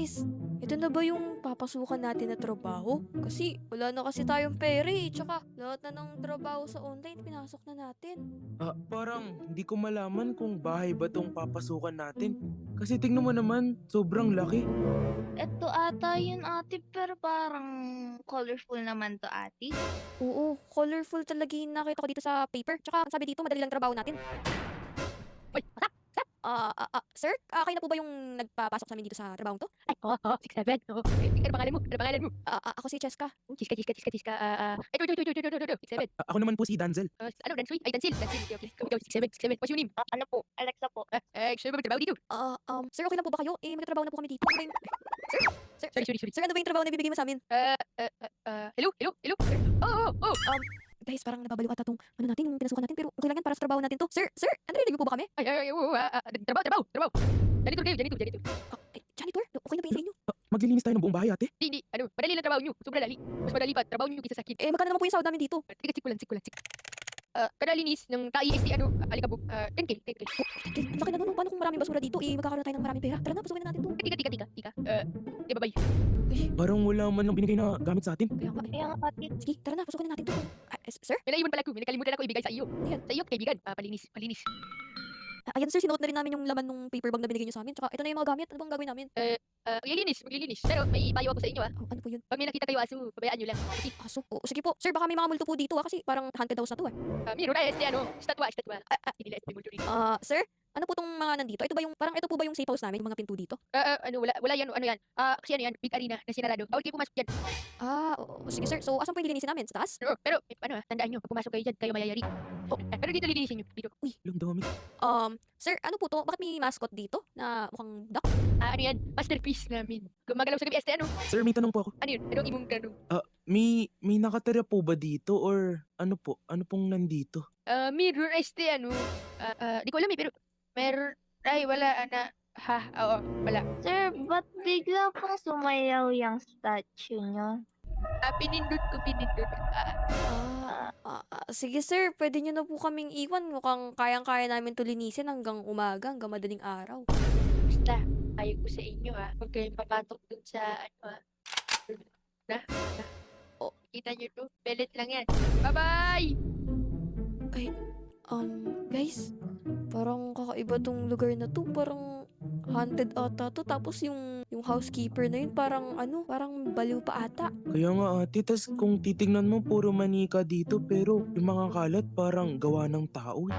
Guys, ito na ba yung papasukan natin na trabaho? Kasi wala na kasi tayong pera eh. Tsaka lahat na ng trabaho sa online, pinasok na natin. Parang hindi ko malaman kung bahay ba tong papasukan natin. Kasi tingnan mo naman, sobrang laki. Eto ata yun ate, pero parang colorful naman to ate. Oo, colorful talaga yung nakita ko dito sa paper. Tsaka ang sabi dito, madali lang trabaho natin. Uy, what's up? Sir, kayo na po ba yung nagpapasok sa amin dito sa trabaho to? Ay, oo, 6'7". Oo. Ano pangalan mo? Ano pangalan mo? Ako si Cheska. Chiska. Ito. 6'7". Ako naman po si Danzel. Ano, Dansoy? Ay, Dansil. Okay. Ikaw, 6'7". What's your name? Ano po? Alexa po. Gusto mo magtrabaho dito? Sir, okay lang po ba kayo? Magtatrabaho na po kami dito. Ano ba yung... Sir, Sorry. sir, ano ba yung trabaho na bibigay mo sa amin? Hello? Oh. Guys, parang nababaliw ata tong ano natin, yung pinasukan natin, pero okay lang yan para sa trabaho natin to. Sir, narinig niyo po ba kami? Ay, trabaho. Janitor. Janitor, okay na ba yun sa inyo? Maglilinis tayo ng buong bahay, ate. Hindi, madali lang trabaho nyo. Sobrang dali. Mas madali pa, trabaho nyo kaysa sa akin. Magkano naman po yung sahod namin dito? Tika, sik ko lang. Kada linis ng ka-IST, alikabok, 10K. Ang laki na nun, paano kung maraming basura dito? Magkakaroon na tayo ng maraming pera. Tara na, pasukin na natin to. Tika. Bye. Parang wala man lang binigay na gamit sa atin. Kaya nga, Kaya nga ate. sige, tara na, pasukin na natin to. Sir? May naiwan pala ko. May nakalimutan ako ibigay sa iyo. Ayan. Sa iyo, kaibigan. Palinis. Ayan sir, sinuot na rin namin yung laman ng paper bag na binigay nyo sa amin. Tsaka ito na yung mga gamit. Ano bang gagawin namin? Maglilinis. Pero may payo ako sa inyo, Ano po yun? Pag may nakita kayo aso, pabayaan nyo lang. Kasi, Aso? Sige po. Sir, baka may mga multo po dito kasi parang haunted house na to meron na statwa. Hindi nila multo dito. Sir? Ano po tong mga nandito? Ito po ba yung safe house namin, yung mga pinto dito? Wala yan, kasi big arena na sinarado. Bawal kayo pumasok dyan. Sige sir. So, asan po yung lilinisin namin? Sa taas? Pero, tandaan nyo, pag pumasok kayo dyan, kayo mayayari. Pero dito lilinisin nyo, dito. Lang dami. Sir, ano po to? Bakit may mascot dito na mukhang duck? Masterpiece namin. Gumagalaw sa gabi, Sir, may tanong po ako. Anong imong tanong? May nakatira po ba dito or ano po? Ano pong nandito? Mirror, di ko alam pero, wala, oo, wala. Sir, ba't bigla pong sumayaw yung statue nyo? Pinindot ko. Sige sir, pwede nyo na po kaming iwan. Mukhang kayang-kaya namin to linisin hanggang umaga, hanggang madaling araw. Basta, ayaw ko sa inyo, huwag kayong papatok dun sa, kita nyo to, pelet lang yan. Bye-bye! Guys, parang kakaiba tong lugar na to. Parang haunted ata to. Tapos yung housekeeper na yun, parang baliw pa ata. Kaya nga ate, tas kung titingnan mo puro manika dito pero yung mga kalat parang gawa ng tao.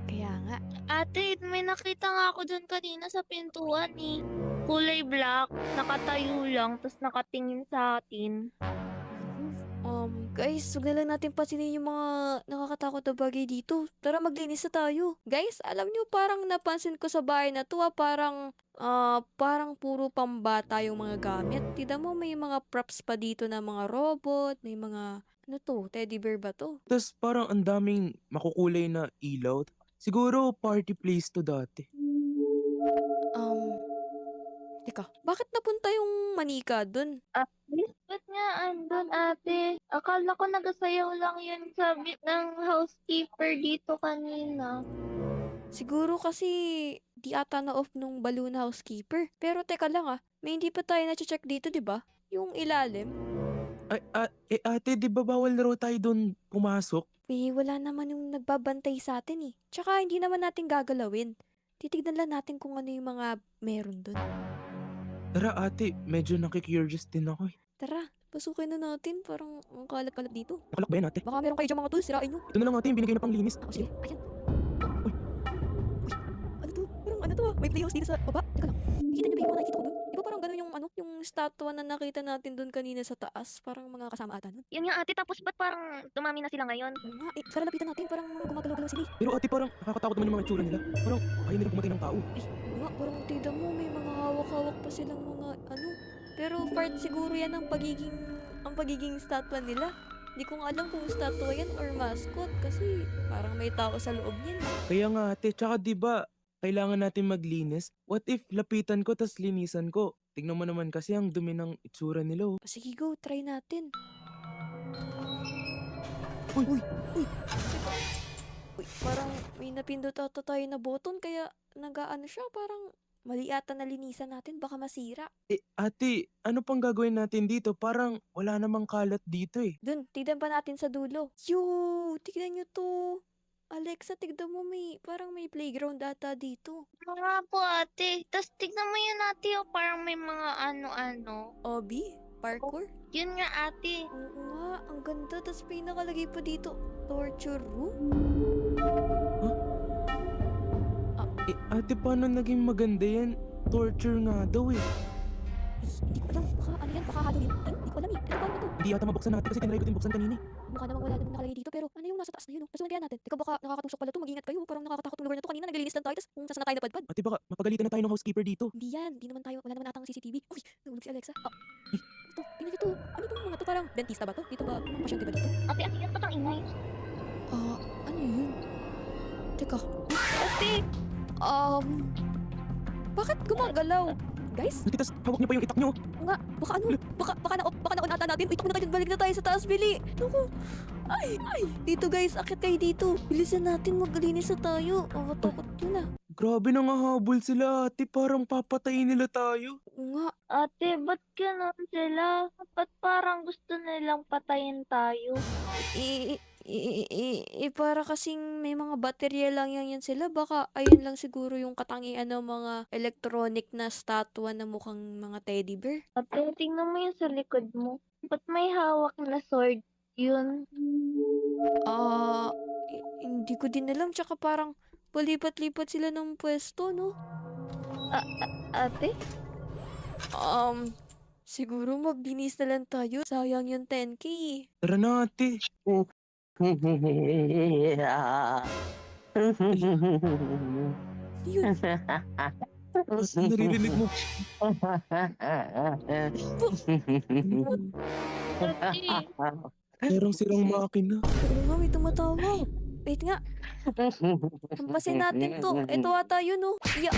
Kaya nga. Ate, may nakita nga ako dun kanina sa pintuan eh. Kulay black, nakatayo lang, tapos nakatingin sa atin. Guys, huwag na lang natin pansinin yung mga nakakatakot na bagay dito. Tara, maglinis na tayo. Guys, alam nyo, parang napansin ko sa bahay na to, parang puro pambata yung mga gamit. Tignan mo, may mga props pa dito na mga robot, may mga, teddy bear ba to? Tas parang ang daming makukulay na ilaw. Siguro party place to dati. Teka, bakit napunta yung manika dun? Ba't nga andun ate? Akala ko nagasayaw lang yun sa ng housekeeper dito kanina. Siguro kasi di ata na off nung balloon housekeeper. Pero teka lang may hindi pa tayo na-check dito, di ba? Yung ilalim. Ate, di ba bawal na raw tayo doon pumasok? Wala naman yung nagbabantay sa atin eh. Tsaka hindi naman natin gagalawin. Titignan lang natin kung ano yung mga meron dun. Tara ate, medyo nakikurious din ako eh. Tara, pasukin na natin. Parang ang kalat-kalat dito. Nakalak ba yan ate? Baka meron kayo dyan mga tools, sirain nyo. Ito na lang ate, yung binigay na pang linis. Sige, ayan. Uy, ano to? Parang ano to May playhouse dito sa baba. Teka lang, nakikita nyo ba yung mga nakikita ko dun? Di ba parang ganun yung statua na nakita natin dun kanina sa taas? Parang mga kasama ata nun. Yun nga ate, tapos ba't parang dumami na sila ngayon? Oo nga, tara lapitan natin. Parang gumagalaw-galaw sila. Pero ate, parang nakakatakot naman yung mga itsura nila. Parang ayaw nila pumatay ng tao. Oo nga, parang tida mo, may mga hawak-hawak pa silang mga Pero part siguro yan ang pagiging statwa nila. Di ko nga alam kung statwa yan or mascot kasi parang may tao sa loob niyan. Kaya nga ate, tsaka di ba kailangan natin maglinis? What if lapitan ko tas linisan ko? Tignan mo naman kasi ang dumi ng itsura nila. Sige go, try natin. Uy! Uy, parang may napindot ata tayo na button kaya nagaano siya, parang Mali ata na linisan natin, baka masira. Ate, ano pang gagawin natin dito? Parang wala namang kalat dito eh. Dun, tignan pa natin sa dulo. Tignan nyo to. Alexa, tignan mo parang may playground ata dito. Mga po ate. Tapos tignan mo yun ate, oh, parang may mga ano-ano. Obi? Parkour? Yun nga ate. Oo nga, ang ganda. Tapos may nakalagay pa dito, torture room? Ate, paano naging maganda yan? Torture nga daw eh. Ay, hindi ko alam. Baka ano yan? Baka Halloween? Hindi ko alam eh. Ito, paano ba to? Hindi yata mabuksan natin kasi tinry ko din buksan kanina. Mukha namang wala namang nakalagay dito, pero ano yung nasa taas na yun? Tapos kaya natin. Teka, baka nakakatusok pala to. Mag-ingat kayo. Parang nakakatakot yung lugar na to. Kanina naglilinis lang tayo. Tapos kung saan na tayo napadpad. Ate, baka mapagalitan na tayo ng housekeeper dito. Hindi yan. Hindi naman tayo. Wala naman atang CCTV. Uy, nahulog si Alexa. Ito. Tingnan nyo to. Ano tong mga to? Parang dentista ba to? Dito ba? Mga pasyente ba dito? Ate, ate, yan ba't ang ingay? Ano yun? Teka. Ate, Bakit gumagalaw? Guys? Ate, tas hawak niyo pa yung itak niyo. Nga, baka naon ata natin. Uy, takbo na tayo. Balik na tayo sa taas, Bili. Naku. Ay. Dito guys, akit kayo dito. Bilisan natin, maglinis na tayo. Takot yun ah. Grabe na nga habol sila ate. Parang papatayin nila tayo. Oo nga. ate, ba't ganun sila? Ba't parang gusto nilang patayin tayo? Para kasing may mga baterya lang yan sila. Baka ayun lang siguro yung katangian ng mga electronic na statwa na mukhang mga teddy bear. Ate, tingnan mo yun sa likod mo. Ba't may hawak na sword yun? Hindi ko din alam. Tsaka parang palipat-lipat sila ng pwesto, no? Ate? Siguro maglinis na lang tayo. Sayang yung 10K. Tara na ate. Yun. Ate, naririnig mo. Ate, Parang sirang makina. Oo nga, may tumatawag. Wait nga. Hampasin natin to. Ito ata yun, oh. Yan.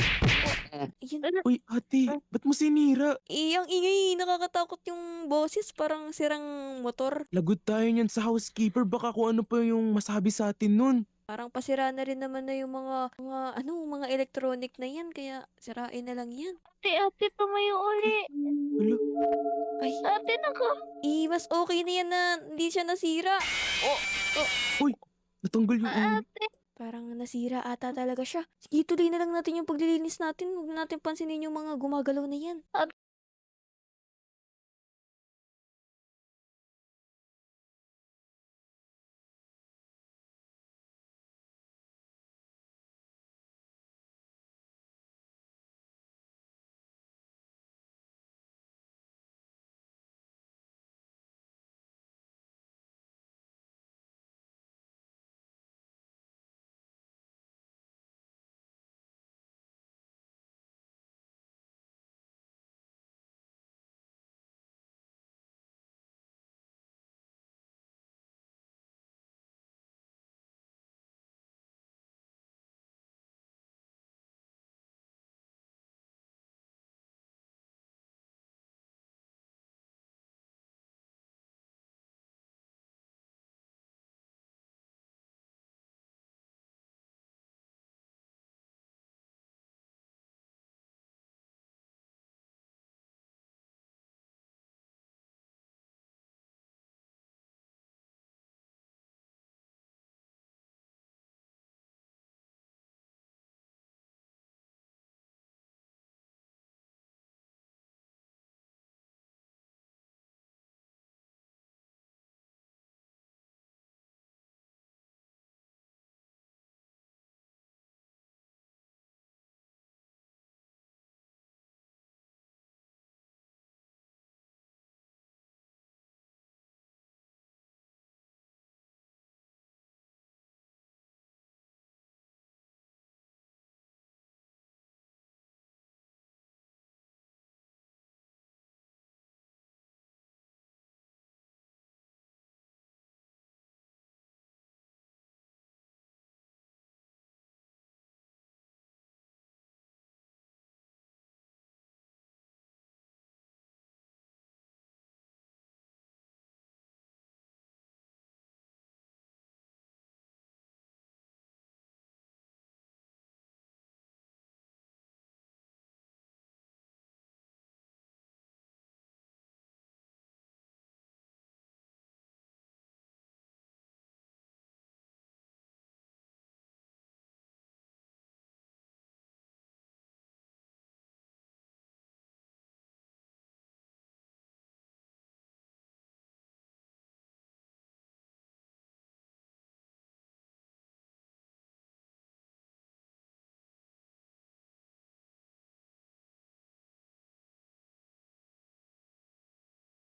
Uy ate, ba't mo sinira? Ang ingay. Nakakatakot yung boses. Parang sirang motor. Lagot tayo niyan sa housekeeper. Baka kung ano pa yung masabi sa atin nun. Parang pasira na rin naman na yung mga electronic na yan. Kaya sirain na lang yan. ate, tumayo uli. Hala, Ay, Ate, nako. mas okay na yan na hindi siya nasira. natanggal yung ulo. Ate, Parang nasira ata talaga siya. Sige, tuloy na lang natin yung paglilinis natin. Huwag na natin pansinin yung mga gumagalaw na yan.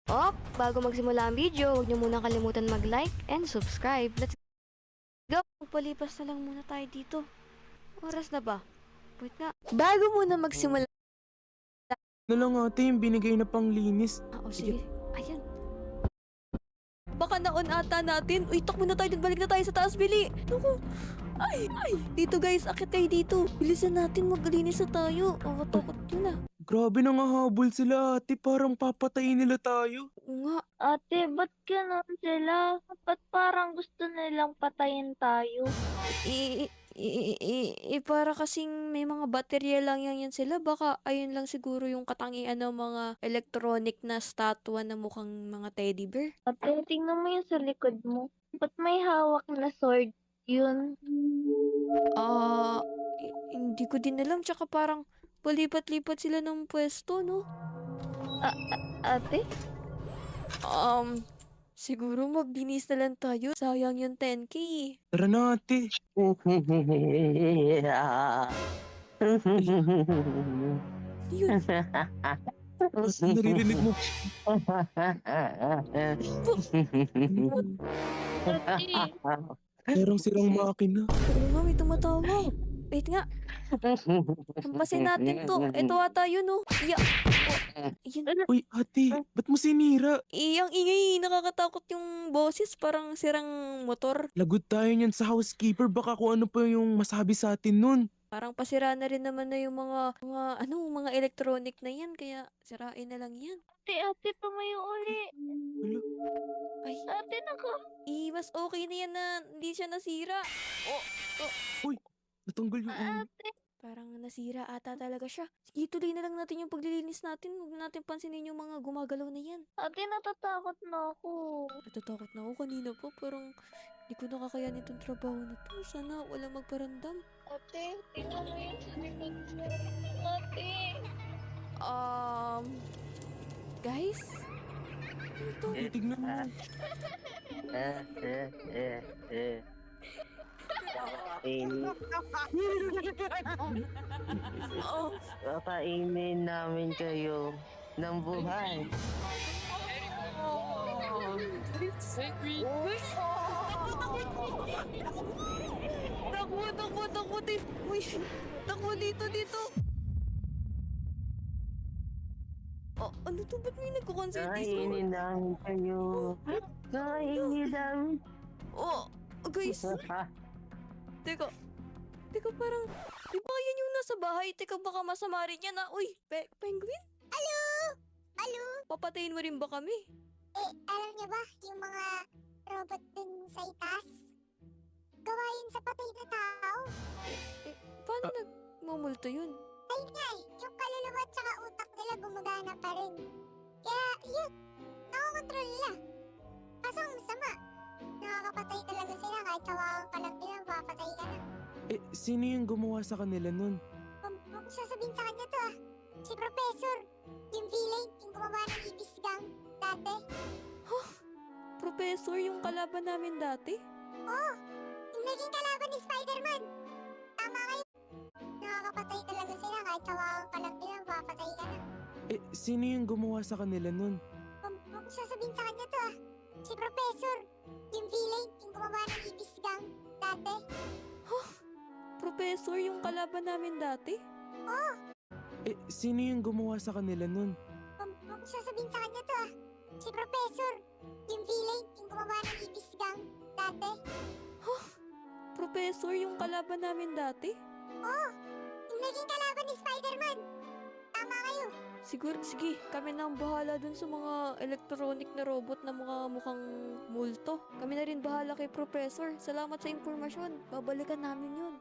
Bago magsimula ang video, huwag niyo muna kalimutan mag-like and subscribe. Let's go! Palipas na lang muna tayo dito. Oras na ba? Wait nga. Bago muna magsimula... Na lang ate yung binigay na pang linis. sige. Ayan. Baka naon ata natin. Uy, takbo na tayo. Balik na tayo sa taas, Bili. Naku. Ay. Dito guys, akit kayo dito. Bilisan natin, maglinis na tayo. Takot yun ah. Grabe nangahabol sila ate, parang papatayin nila tayo. Oo nga. Ate, ba't ganun sila? Ba't parang gusto nilang patayin tayo? Para kasing may mga baterya lang yan sila. Baka ayun lang siguro yung katangian ng mga electronic na statwa na mukhang mga teddy bear. Ate, tingnan mo yun sa likod mo. Ba't may hawak na sword yun? Hindi ko din alam. Tsaka parang palipat-lipat sila ng pwesto, no? Ate? Siguro maglinis na lang tayo. Sayang yung 10K. Tara na ate. Yun. Naririnig mo. Ate, Parang sirang makina. Oo nga, may tumatawag. Wait nga. Hampasin natin to. Ito ata yun, no? Yun. Uy ate, ba't mo sinira? Ang ingay. Nakakatakot yung boses. Parang sirang motor. Lagot tayo niyan sa housekeeper, baka kung ano pa yung masabi sa atin nun. Parang pasira na rin naman na yung mga electronic na yan. Kaya sirain na lang yan. ate, tumayo uli. Hala, Ay, Ate, mas okay na yan na hindi siya nasira. natanggal yung ate. Parang nasira ata talaga siya. Sige, tuloy na lang natin yung paglilinis natin. Huwag na natin pansinin yung mga gumagalaw na yan. Ate, natatakot na ako. Natatakot na ako kanina pa. Parang hindi ko nakakayanin itong trabaho na to. Sana walang magparandam. Ate, tingnan mo yun sa likod mo. Ate. Guys? Ano to? tignan mo. Oh, Kakainin namin kayo ng buhay. Takbo. Uy, takbo dito. Ano to? Ba't may nagkukonsentison? Kakainin namin kayo. Kakainin namin. Guys. Teka, parang, di ba yan yung nasa bahay? Teka, baka masama rin yan, Uy, penguin? Alo? Papatayin mo rin ba kami? Alam niyo ba, yung mga robot dun sa itaas? Gawa yun sa patay na tao. Paano nagmumulto yun? Ayun nga yung kaluluwa at saka utak nila gumagana pa rin. Kaya, yun, nakokontrol nila. Kaso ang masama, nakakapatay talaga sila kahit hawakan ka lang nila, mapapatay ka na. Sino yung gumawa sa kanila nun? Huwag sasabihin sa kanya to si Professor, yung villain, yung gumawa ng Ibis Gang dati. Professor, yung kalaban namin dati? Yung naging kalaban ni Spider-Man. Tama kayo. Nakakapatay talaga sila kahit hawakan ka lang nila, mapapatay ka na. Sino yung gumawa sa kanila nun? Huwag sasabihin sa kanya to si Professor, yung villain, yung gumawa ng Ibis Gang dati. Professor, yung kalaban namin dati? Sino yung gumawa sa kanila nun? Huwag sasabihin sa kanya to si Professor, yung villain, yung gumawa ng Ibis Gang dati. Professor, yung kalaban namin dati? Yung naging kalaban ni Spider-Man. Tama kayo. Sige, kami na ang bahala dun sa mga electronic na robot na mukhang multo. Kami na rin bahala kay Professor. Salamat sa impormasyon. Babalikan namin yun.